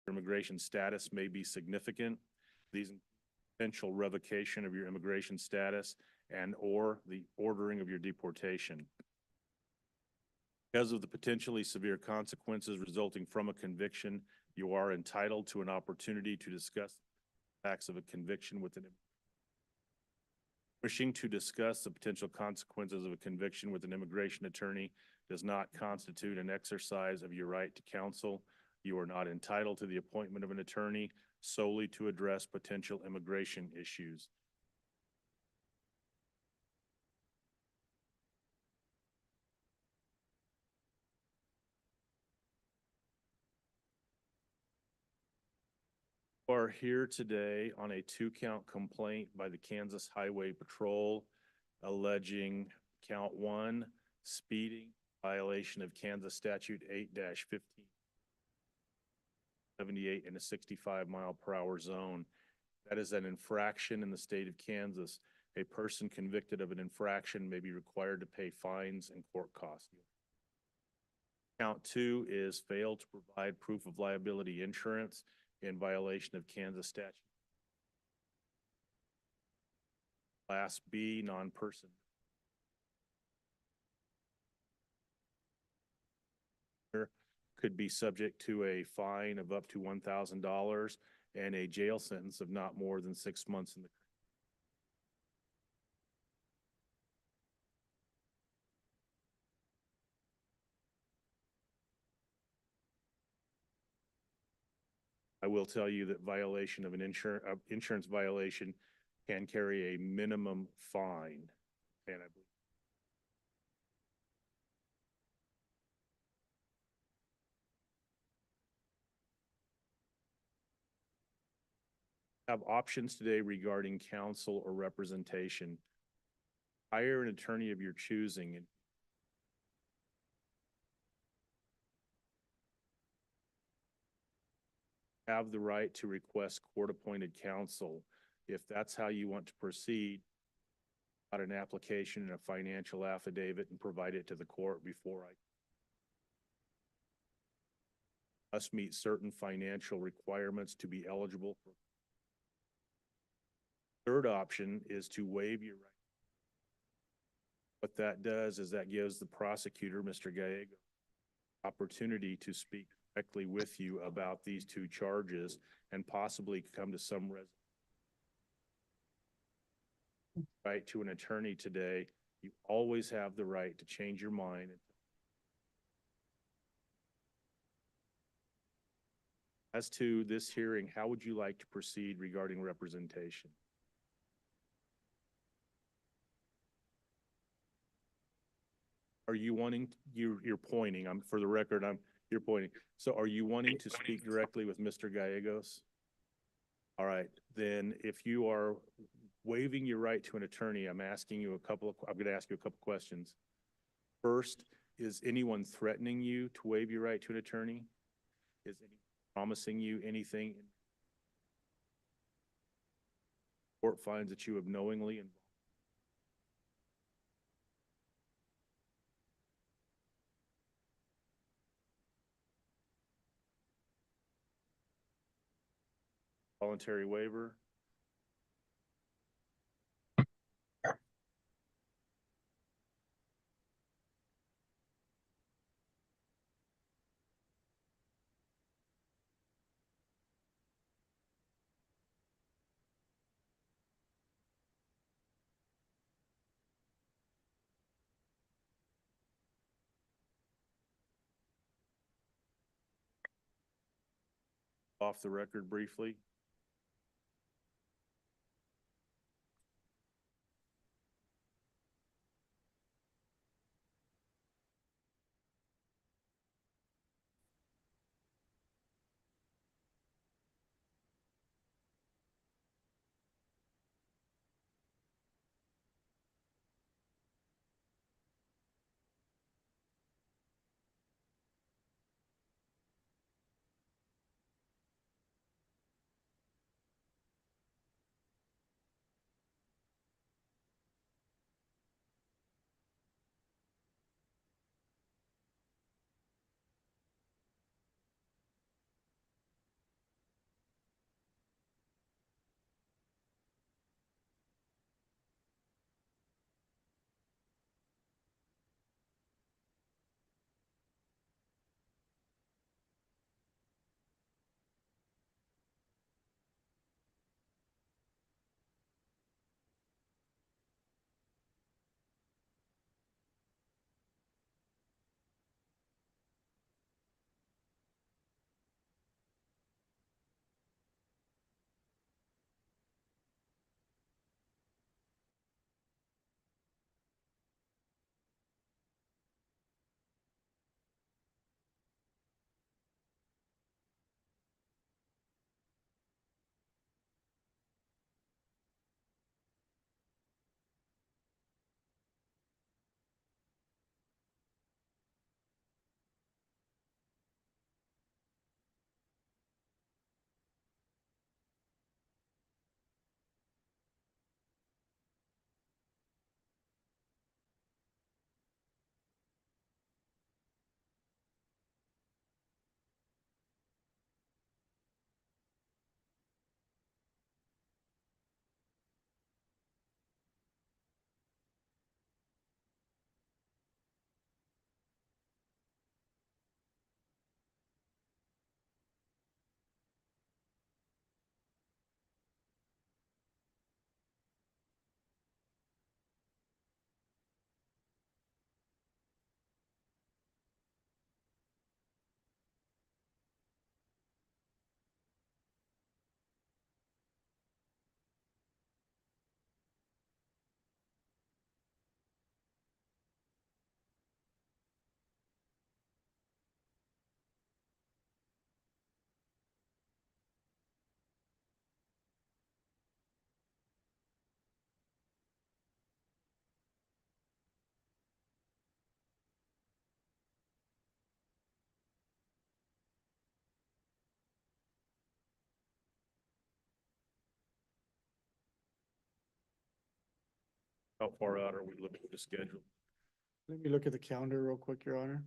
immigration status may be significant. These potential revocation of your immigration status and or the ordering of your deportation. Because of the potentially severe consequences resulting from a conviction, you are entitled to an opportunity to discuss the facts of a conviction with an wishing to discuss the potential consequences of a conviction with an immigration attorney does not constitute an exercise of your right to counsel. You are not entitled to the appointment of an attorney solely to address potential immigration issues. We are here today on a 2-count complaint by the Kansas Highway Patrol alleging count 1, speeding, violation of Kansas Statute 8-1578 in a 65-mile-per-hour zone. That is an infraction in the state of Kansas. A person convicted of an infraction may be required to pay fines and court costs. Count 2 is fail to provide proof of liability insurance in violation of Kansas statute. Class B, non-person. Could be subject to a fine of up to $1,000 and a jail sentence of not more than 6 months in the I will tell you that violation of an insurance violation can carry a minimum fine, and I believe have options today regarding counsel or representation. Hire an attorney of your choosing and have the right to request court-appointed counsel. If that's how you want to proceed, out an application and a financial affidavit and provide it to the court before I must meet certain financial requirements to be eligible for. Third option is to waive your right. What that does is that gives the prosecutor, Mr. Gallego, opportunity to speak directly with you about these 2 charges and possibly come to some right to an attorney today. You always have the right to change your mind. As to this hearing, how would you like to proceed regarding representation? Are you wanting, you're pointing, for the record, you're pointing. So are you wanting to speak directly with Mr. Gallegos? All right, then if you are waiving your right to an attorney, I'm going to ask you a couple questions. First, is anyone threatening you to waive your right to an attorney? Is anyone promising you anything? Court finds that you have knowingly and voluntary waiver. Off the record briefly. How far out are we looking at the schedule? Let me look at the calendar real quick, Your Honor.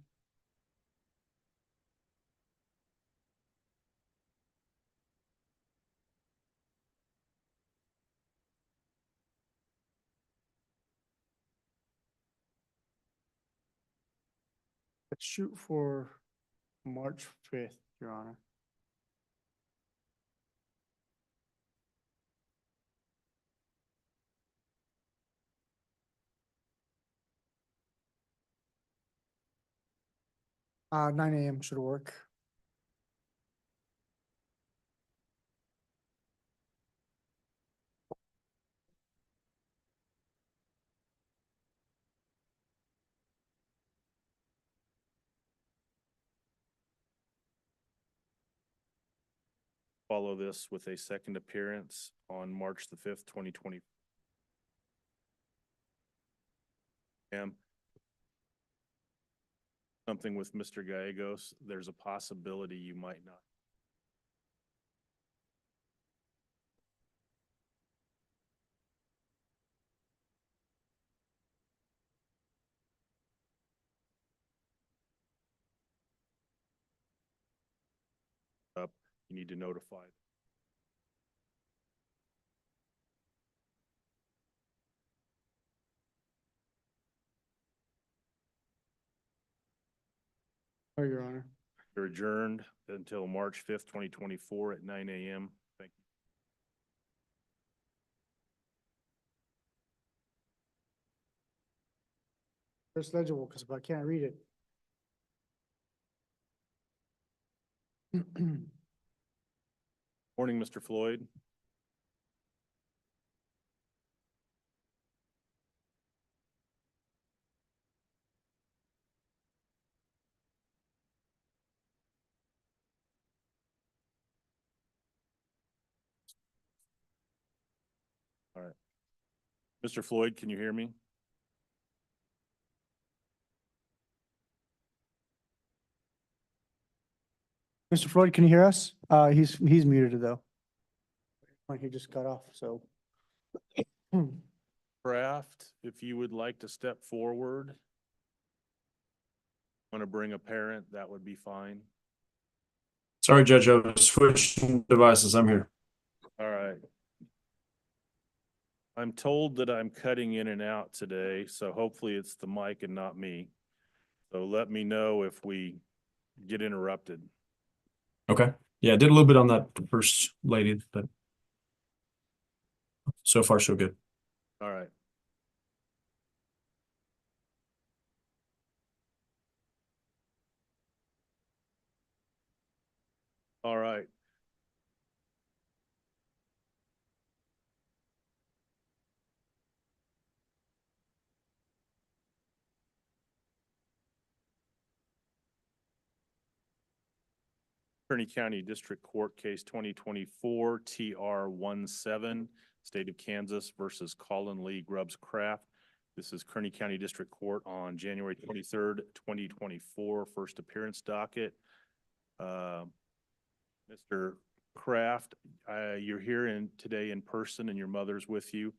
Let's shoot for March 5th, Your Honor. Nine AM should work. Follow this with a second appearance on March the 5th, 2020. Something with Mr. Gallegos, there's a possibility you might not. You need to notify. Oh, Your Honor. You're adjourned until March 5th, 2024 at 9 AM. Thank you. It's legible because I can't read it. Morning, Mr. Floyd. All right. Mr. Floyd, can you hear me? Mr. Floyd, can you hear us? He's muted though. He just got off, so. Kraft, if you would like to step forward. Want to bring a parent, that would be fine. Sorry, Judge, I was switching devices. I'm here. All right. I'm told that I'm cutting in and out today, so hopefully it's the mic and not me. So let me know if we get interrupted. Okay. Yeah, I did a little bit on that first lady, but so far so good. All right. All right. Kearney County District Court Case 2024 TR 17, State of Kansas versus Colin Lee Grubbs Craft. This is Kearney County District Court on January 23rd, 2024, first appearance docket. Mr. Craft, you're here today in person and your mother's with you.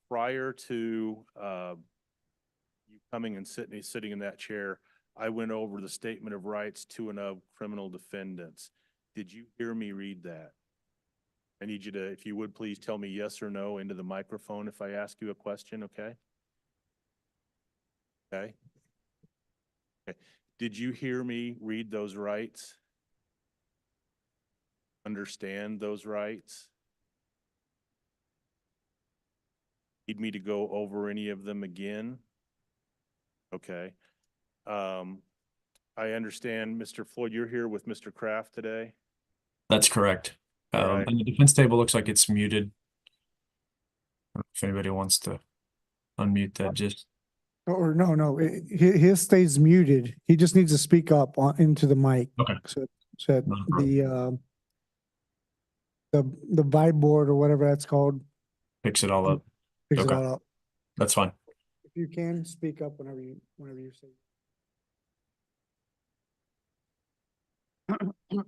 Prior to you coming and sitting in that chair, I went over the statement of rights to and of criminal defendants. Did you hear me read that? I need you to, if you would, please tell me yes or no into the microphone if I ask you a question, okay? Okay. Okay. Did you hear me read those rights? Understand those rights? Need me to go over any of them again? Okay. I understand, Mr. Floyd, you're here with Mr. Kraft today? That's correct. All right. And the defense table looks like it's muted. I don't know if anybody wants to unmute that, just. Or no, his stays muted. He just needs to speak up into the mic. Okay. So Not a problem. the vibe board or whatever that's called. Fix it all up. Fix it Okay. all up. That's fine. If you can, speak up whenever you say. All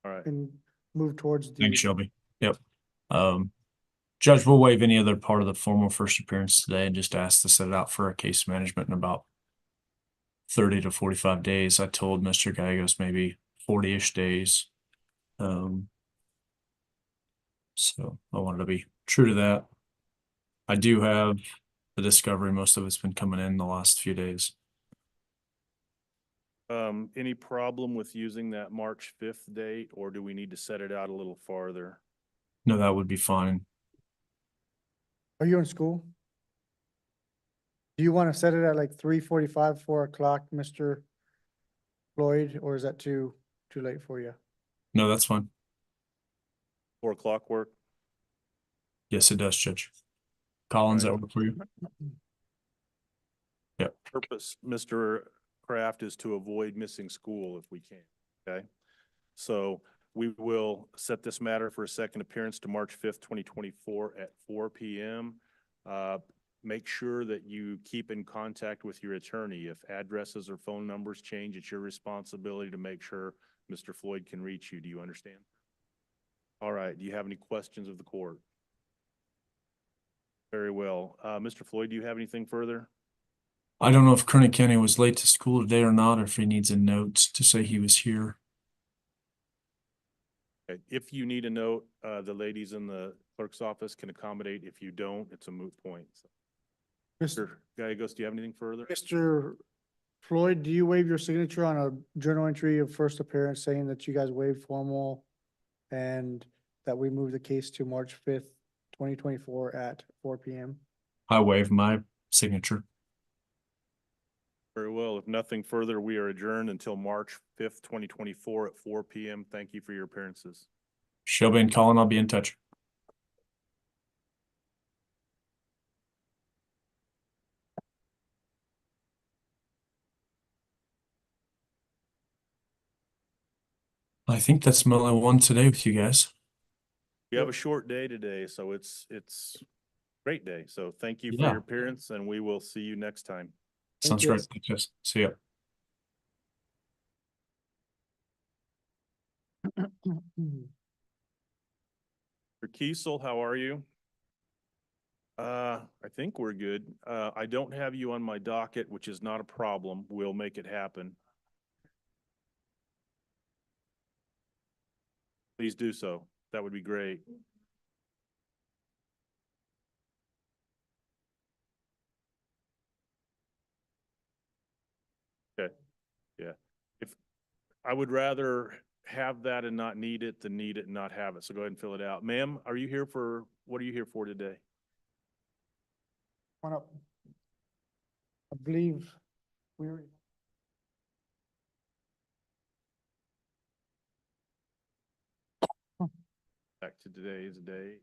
right. And move towards the. Thanks, Shelby. Yep. Judge, we'll waive any other part of the formal first appearance today and just ask to set it out for a case management in about 30 to 45 days. I told Mr. Gallegos maybe 40-ish days. So I wanted to be true to that. I do have the discovery. Most of it's been coming in the last few days. Any problem with using that March 5th date, or do we need to set it out a little farther? No, that would be fine. Are you in school? Do you want to set it at like 3:45, 4 o'clock, Mr. Floyd, or is that too late for you? No, that's fine. 4 o'clock work? Yes, it does, Judge. Collins, Right. that work for you? Yep. Purpose, Mr. Kraft, is to avoid missing school if we can, okay? So we will set this matter for a second appearance to March 5th, 2024 at 4 p.m. Make sure that you keep in contact with your attorney. If addresses or phone numbers change, it's your responsibility to make sure Mr. Floyd can reach you. Do you understand? All right. Do you have any questions of the court? Very well. Mr. Floyd, do you have anything further? I don't know if Kearney County was late to school today or not, or if he needs a note to say he was here. Okay. If you need a note, the ladies in the clerk's office can accommodate. If you don't, it's a moot point. So, Mr. Gallegos, do you have anything further? Mr. Floyd, do you waive your signature on a journal entry of first appearance saying that you guys waived formal and that we move the case to March 5th, 2024 at 4 p.m.? I waive my signature. Very well. If nothing further, we are adjourned until March 5th, 2024 at 4 p.m. Thank you for your appearances. Shelby and Colin, I'll be in touch. I think that's my only one today with you guys. We have a short day today, so it's a great day. So thank you for Yeah. your appearance, and we will see you next time. Sounds you. great. Thanks, guys. See ya. For Kiesel, how are you? I think we're good. I don't have you on my docket, which is not a problem. We'll make it happen. Please do so. That would be great. Okay, yeah. If I would rather have that and not need it than need it and not have it. So go ahead and fill it out. Ma'am, what are you here for today? One up. I believe we were. Back to today's day.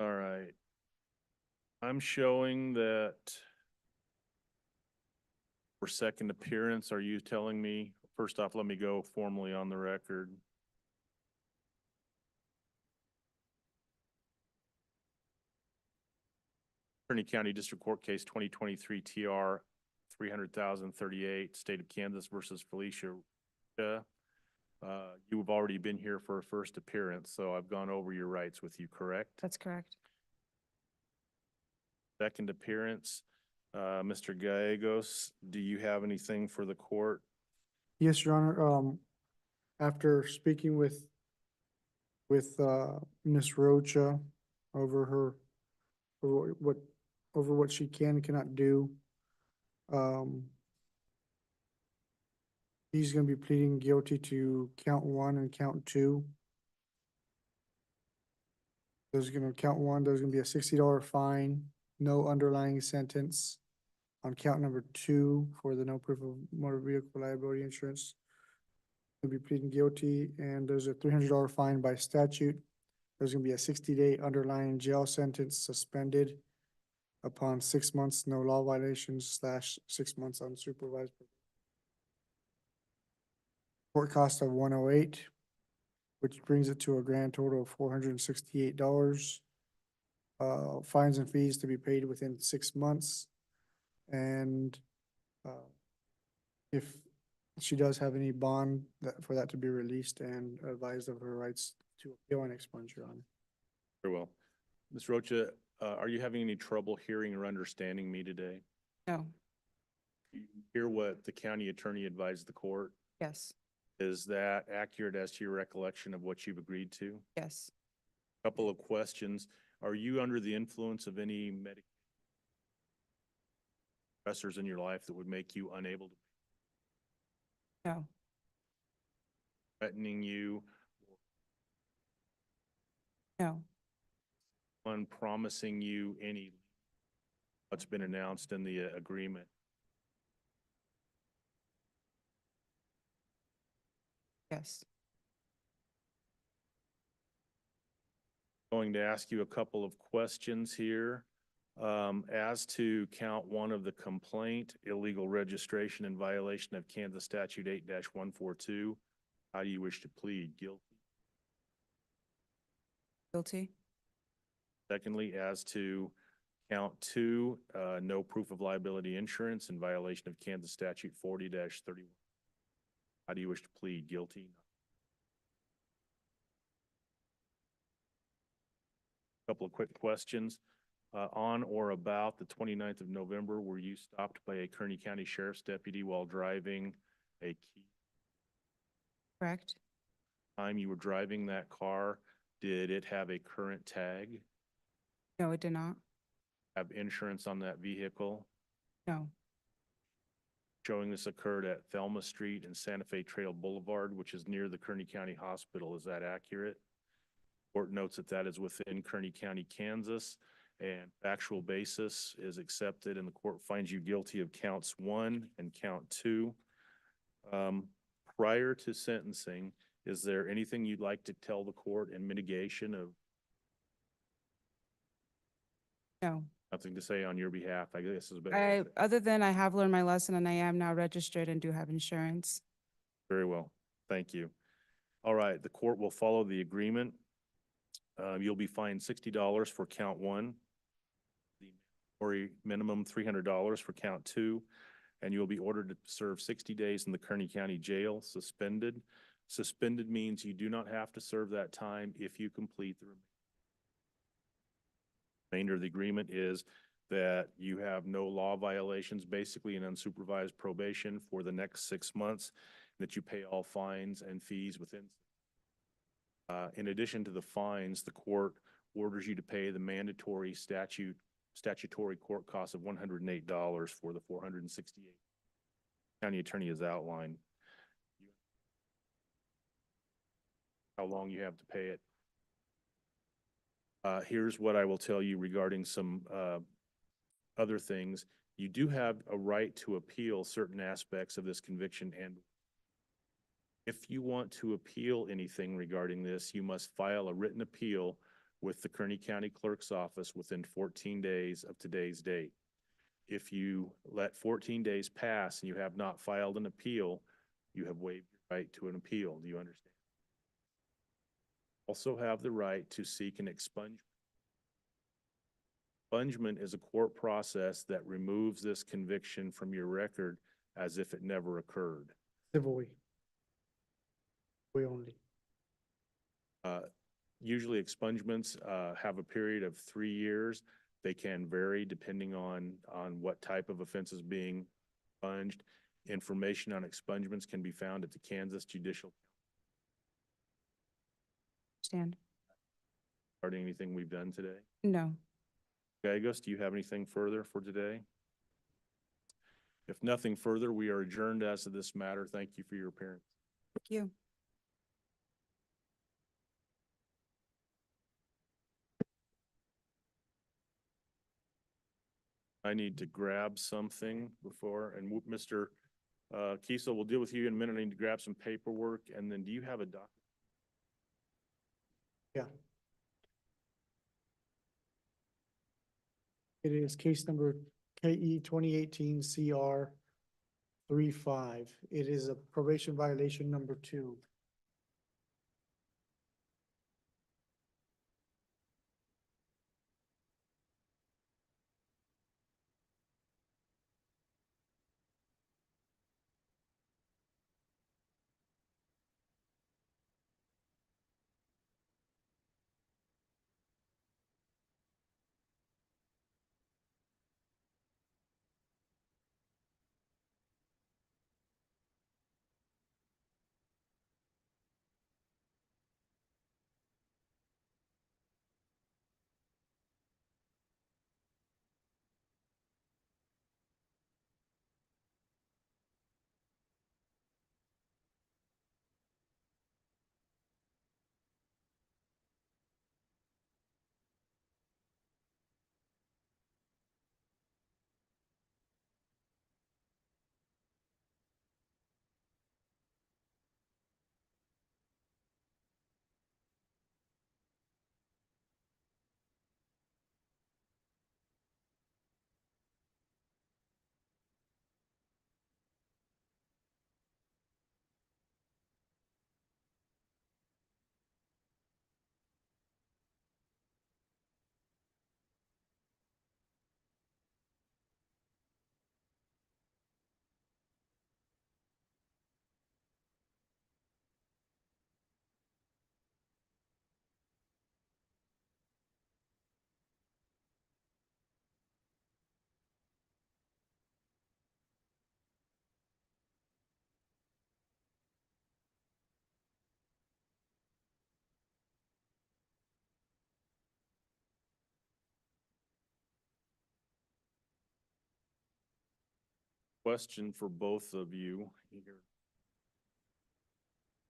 All right. I'm showing that for second appearance, are you telling me, first off, let me go formally on the record. Kearney County District Court Case 2023 TR 300,038, State of Kansas versus Felicia. You have already been here for a first appearance, so I've gone over your rights with you, correct? That's correct. Second appearance, Mr. Gallegos, do you have anything for the court? Yes, Your Honor. After speaking with Ms. Rocha over what she can and cannot do, he's gonna be pleading guilty to count 1 and count 2. Count 1, there's gonna be a $60 fine, no underlying sentence. On count number 2, for the no proof of motor vehicle liability insurance, he'll be pleading guilty, and there's a $300 fine by statute. There's gonna be a 60-day underlying jail sentence suspended upon 6 months, no law violations / 6 months unsupervised. Court cost of 108, which brings it to a grand total of $468. Fines and fees to be paid within 6 months. And if she does have any bond for that to be released, and advised of her rights to appeal and expunge, Your Honor. Very well. Ms. Rocha, are you having any trouble hearing or understanding me today? No, You hear what the county attorney advised the court? yes, Is that accurate as to your recollection of what you've agreed to? yes, Couple of questions. Are you under the influence of any medical stressors in your life that would make you unable to no, threatening you, no, promising you any what's been announced in the agreement? yes, Going to ask you a couple of questions here. As to count one of the complaint, illegal registration in violation of Kansas Statute 8-142, how do you wish to plead? Guilty? guilty, Secondly, as to count two, no proof of liability insurance in violation of Kansas Statute 40-31, how do you wish to plead? Guilty? Couple of quick questions. On or about the 29th of November, were you stopped by a Kearney County Sheriff's deputy while driving a key? correct, Time you were driving that car, did it have a current tag? no, it did not, Have insurance on that vehicle? no, Showing this occurred at Thelma Street and Santa Fe Trail Boulevard, which is near the Kearney County Hospital. Is that accurate? Court notes that that is within Kearney County, Kansas, and factual basis is accepted, and the court finds you guilty of counts 1 and count 2. Prior to sentencing, is there anything you'd like to tell the court in mitigation of no. nothing to say on your behalf? I guess is Other than I have learned my lesson and I am now registered and do have insurance. very well. Thank you. All right, the court will follow the agreement. You'll be fined $60 for count 1, or a minimum $300 for count 2, and you'll be ordered to serve 60 days in the Kearney County Jail, suspended. Suspended means you do not have to serve that time if you complete the remainder of the agreement is that you have no law violations, basically an unsupervised probation for the next 6 months, that you pay all fines and fees within. In addition to the fines, the court orders you to pay the mandatory statutory court cost of $108 for the 468 county attorney has outlined. How long you have to pay it. Here's what I will tell you regarding some other things. You do have a right to appeal certain aspects of this conviction, and if you want to appeal anything regarding this, you must file a written appeal with the Kearney County Clerk's office within 14 days of today's date. If you let 14 days pass and you have not filed an appeal, you have waived your right to an appeal. Do you understand? Also have the right to seek an expungement. Expungement is a court process that removes this conviction from your record as if it never occurred. Civilly. We only. Usually expungements have a period of 3 years. They can vary depending on what type of offense is being expunged. Information on expungements can be found at the Kansas Judicial. Understand? Regarding anything we've done today. No, Gallegos, do you have anything further for today? If nothing further, we are adjourned as to this matter. Thank you for your appearance. thank you. I need to grab something before, and Mr. Kiesel, we'll deal with you in a minute. I need to grab some paperwork, and then do you have a doc? Yeah. It is case number KE 2018 CR 3-5. It is a probation violation number 2. Question for both of you here.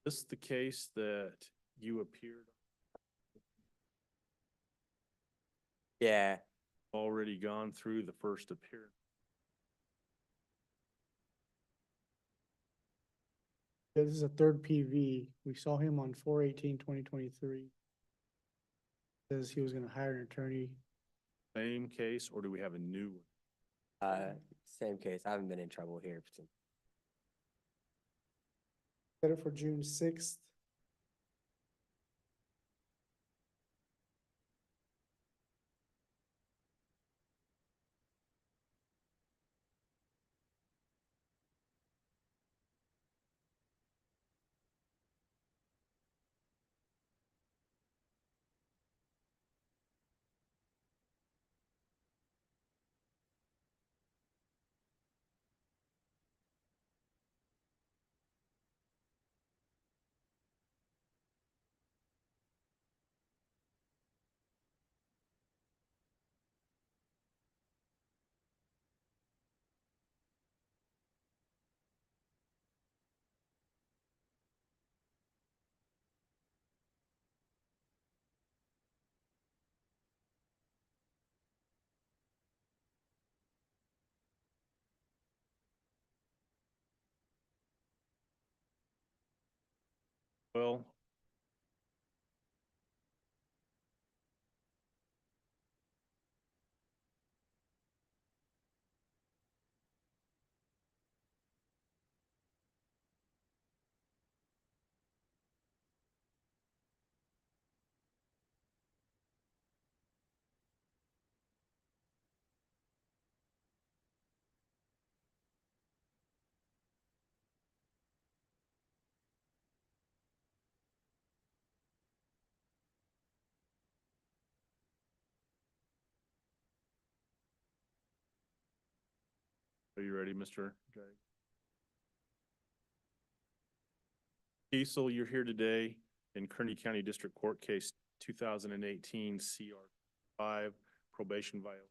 Is this the case that you appeared Yeah, already gone through the first appearance? This is a third PV. We saw him on 4/18/2023. Says he was gonna hire an attorney. Same case, or do we have a new one? same case. I haven't been in trouble here since. Set it for June 6th. Well, are you ready, Mr. Jay? Kiesel, you're here today in Kearney County District Court Case 2018 CR 5 probation violation.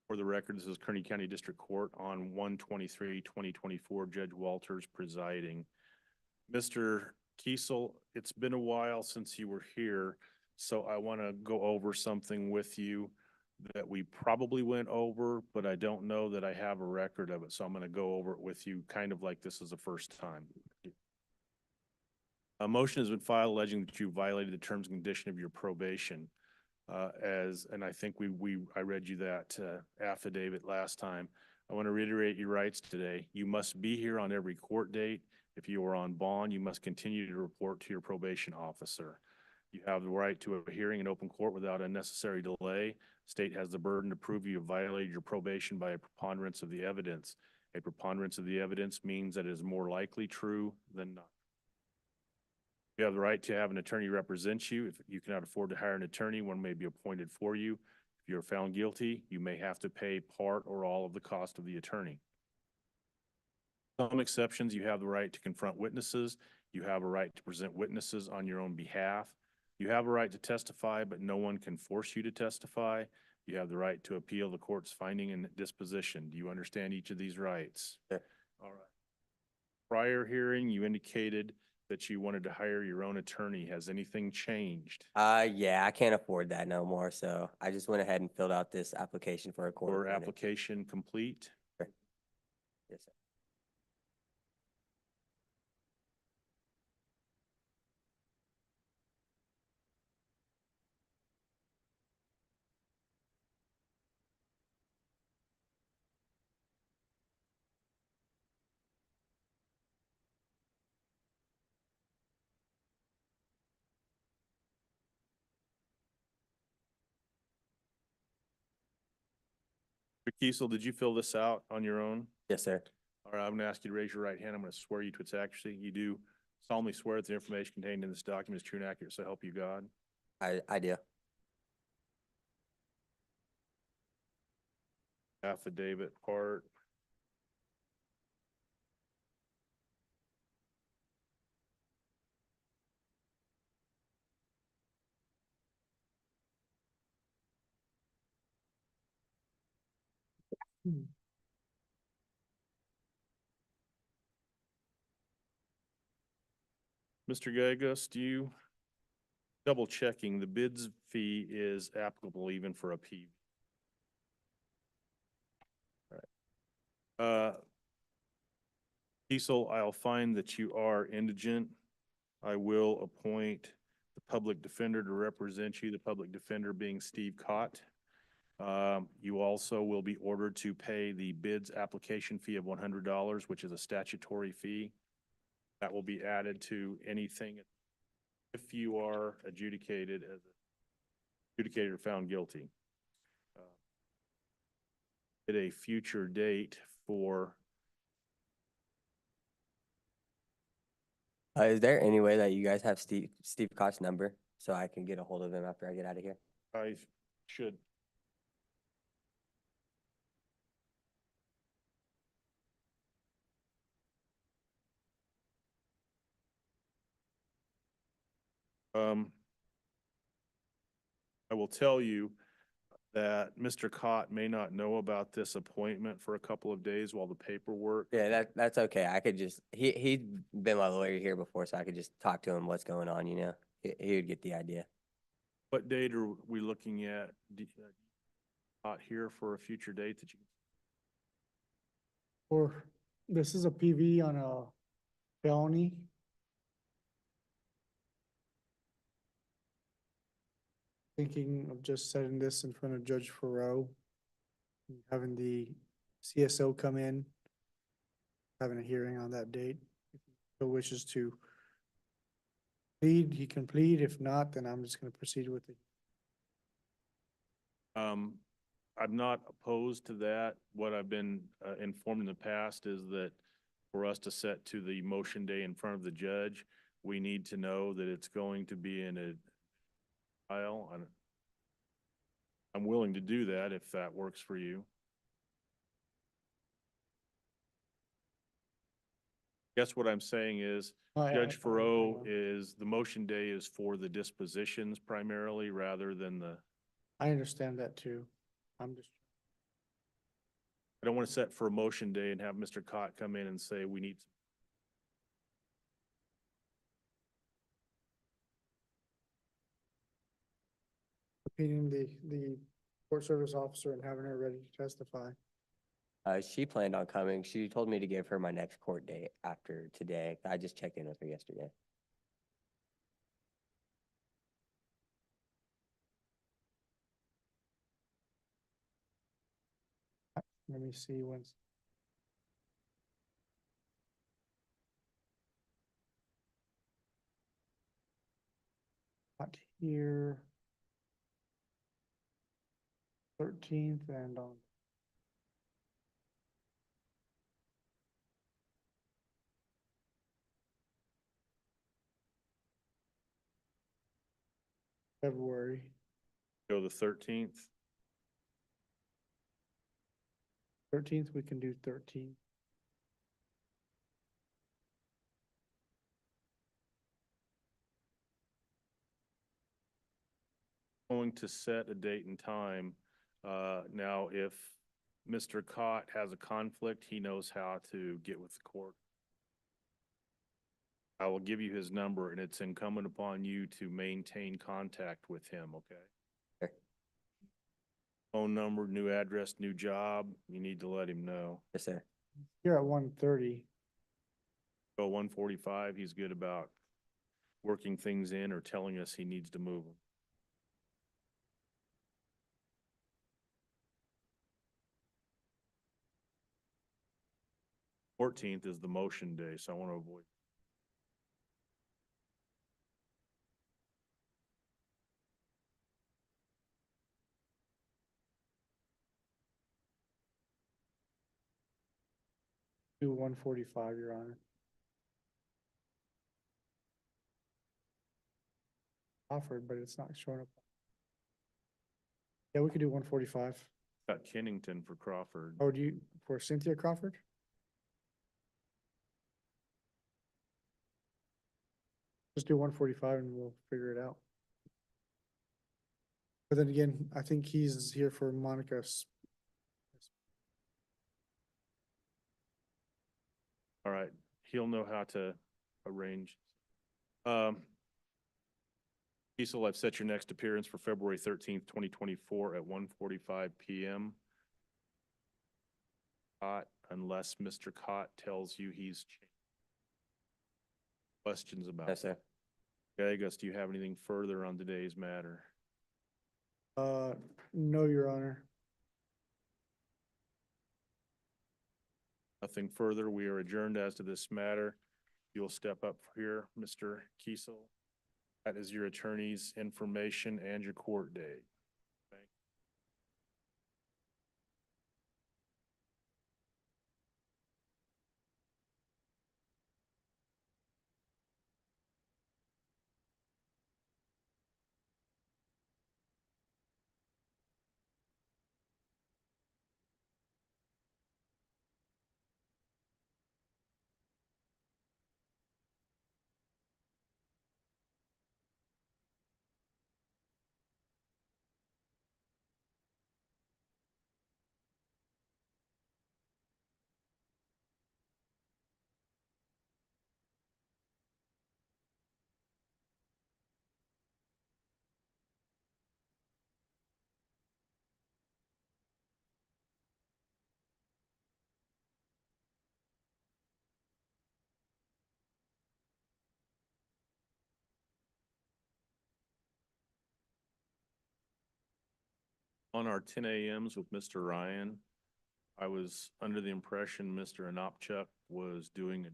For the record, this is Kearney County District Court on 1/23/2024. Judge Walters presiding. Mr. Kiesel, it's been a while since you were here, so I want to go over something with you that we probably went over, but I don't know that I have a record of it, so I'm going to go over it with you kind of like this is the first time. A motion has been filed alleging that you violated the terms and condition of your probation. And I think I read you that affidavit last time. I want to reiterate your rights today. You must be here on every court date. If you are on bond, you must continue to report to your probation officer. You have the right to a hearing in open court without unnecessary delay. State has the burden to prove you have violated your probation by a preponderance of the evidence. A preponderance of the evidence means that it is more likely true than not. You have the right to have an attorney represent you. If you cannot afford to hire an attorney, one may be appointed for you. If you're found guilty, you may have to pay part or all of the cost of the attorney. Some exceptions, you have the right to confront witnesses. You have a right to present witnesses on your own behalf. You have a right to testify, but no one can force you to testify. You have the right to appeal the court's finding and disposition. Do you understand each of these rights? Sure. All right. Prior hearing, you indicated that you wanted to hire your own attorney. Has anything changed? Yeah, I can't afford that no more, so I just went ahead and filled out this application for a court Or appointment. application complete? Yes, sir. Kiesel, did you fill this out on your own? Yes, sir. All right, I'm gonna ask you to raise your right hand. I'm gonna swear you to its accuracy. You do solemnly swear that the information contained in this document is true and accurate, so help you God. I do. Affidavit part. Mr. Gallegos, do you, double checking, the bids fee is applicable even for a P? All right. Kiesel, I'll find that you are indigent. I will appoint the public defender to represent you, the public defender being Steve Cott. You also will be ordered to pay the bids application fee of $100, which is a statutory fee. That will be added to anything if you are adjudicated as adjudicated or found guilty. At a future date for, Is there any way that you guys have Steve Koch's number so I can get a hold of him after I get out of here? I should. I will tell you that Mr. Cott may not know about this appointment for a couple of days while the paperwork. Yeah, that's okay. I could just he'd been my lawyer here before, so I could just talk to him what's going on. You know, he would get the idea. What date are we looking at? Not here for a future date that you, Or this is a PV on a felony. Thinking of just setting this in front of Judge Farrow, having the CSO come in, having a hearing on that date. If he still wishes to plead, he can plead. If not, then I'm just gonna proceed with it. I'm not opposed to that. What I've been informed in the past is that for us to set to the motion day in front of the judge, we need to know that it's going to be in a trial. I'm willing to do that if that works for you. Guess what I'm saying is Judge Farrow is, the motion day is for the dispositions primarily rather than the, I understand that too. I'm just, I don't want to set for a motion day and have Mr. Cott come in and say, we need. repeating the court service officer and having her ready to testify. She planned on coming. She told me to give her my next court date after today. I just checked in with her yesterday. Let me see when's. Not here. 13th and on. February. Go the 13th. 13th, we can do 13th. Going to set a date and time. Now, if Mr. Cott has a conflict, he knows how to get with the court. I will give you his number, and it's incumbent upon you to maintain contact with him, okay? Sure. Phone number, new address, new job, you need to let him know. Yes, sir. Here at 1:30. Go 1:45, he's good about working things in or telling us he needs to move them. Fourteenth is the motion day, so I want to avoid. Do 1:45, Your Honor. Offered, but it's not showing up. Yeah, we could do 1:45. Got Kennington for Crawford. Oh, do you, for Cynthia Crawford? Just do 1:45 and we'll figure it out. But then again, I think he's here for Monica's. All right, he'll know how to arrange. Cecil, I've set your next appearance for February 13th, 2024 at 1:45 PM. Cott, unless Mr. Cott tells you he's changed. Questions about Yes, that? sir. Gallegos, do you have anything further on today's matter? No, Your Honor. Nothing further. We are adjourned as to this matter. You'll step up here, Mr. Kiesel. That is your attorney's information and your court date. On our 10 a.m.s with Mr. Ryan, I was under the impression Mr. Anopchuk was doing it.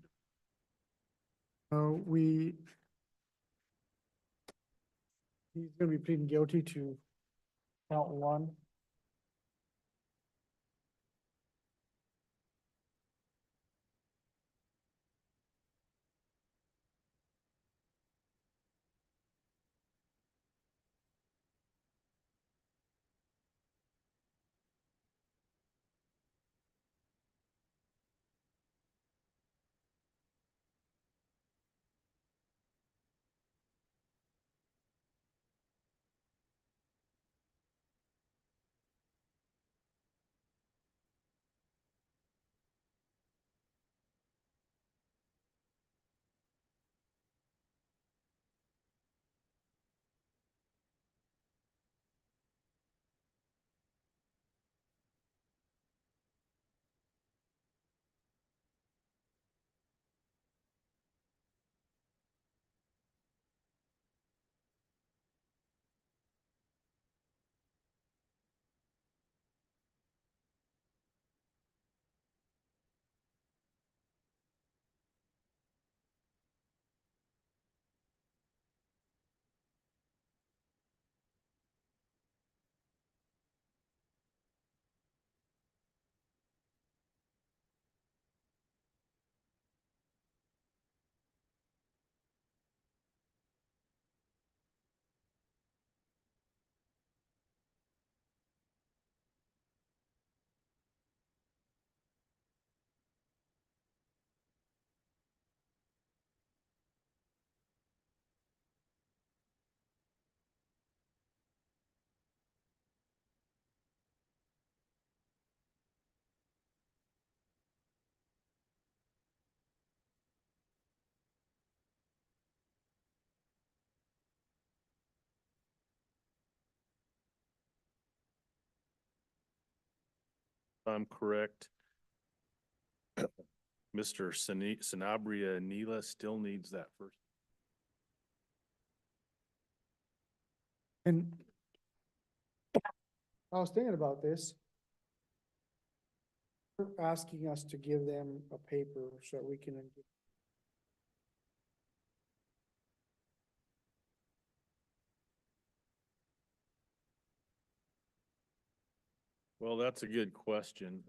He's gonna be pleading guilty to count 1. I'm correct, Mr. Sanabria Neela still needs that first. And I was thinking about this. They're asking us to give them a paper so that we can. Well, that's a good question.